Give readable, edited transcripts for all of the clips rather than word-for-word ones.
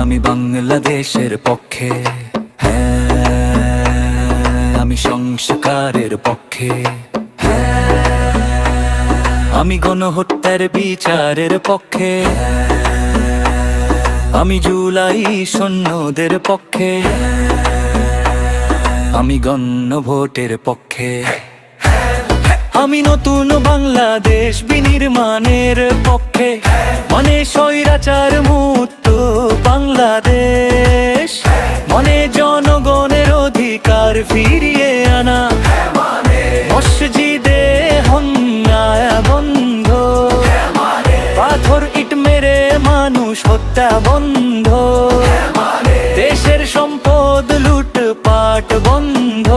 আমি বাংলাদেশের পক্ষে, আমি সংস্কারের পক্ষে, আমি গণহত্যার বিচারের পক্ষে, আমি জুলাই সৈন্যদের পক্ষে, আমি গণভোটের পক্ষে, আমি নতুন বাংলাদেশ বিনির্মাণের পক্ষে, মানে স্বৈরাচার মুক্ত বাংলাদেশ, মানে জনগণের অধিকার ফিরিয়ে আনা, মসজিদে হন্যায় বন্ধ, পাথর ইট মেরে মানুষ হত্যা বন্ধ, দেশের সম্পদ লুটপাট বন্ধ,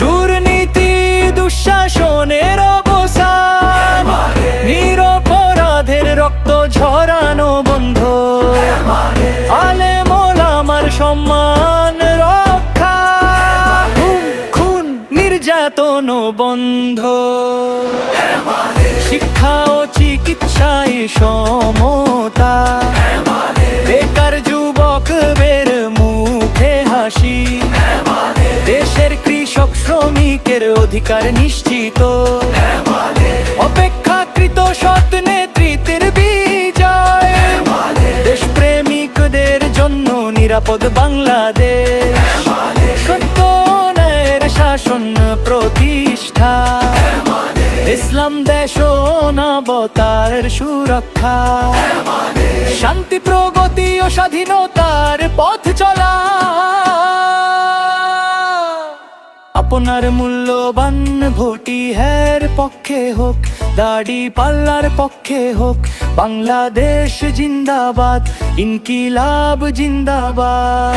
দুর্নীতি দুঃশাসনের অবসান, নিরপরাধের রক্ত ঝরানো বন্ধ, আলেম ওলামার সম্মান রক্ষা, খুন নির্যাতন বন্ধ, শিক্ষা ও চিকিৎসায় সমতা, বেকার যুবকদের মুখে হাসি, দেশের কৃষক শ্রমিকের অধিকার নিশ্চিত, অপেক্ষাকৃত সৎ নেতৃত্বের বিজয়, দেশপ্রেমিকদের জন্য নিরাপদ বাংলাদেশ, সত্য ন্যায়ের শাসন প্রতিষ্ঠা, ইসলাম দেশ ও মানবতার সুরক্ষা, শান্তি প্রগতি ও স্বাধীনতার পথ চলা, আপনার মূল্যবান ভোটি হের পক্ষে হোক, দাড়ি পাল্লার পক্ষে হোক, বাংলাদেশ জিন্দাবাদ, ইনকিলাব জিন্দাবাদ।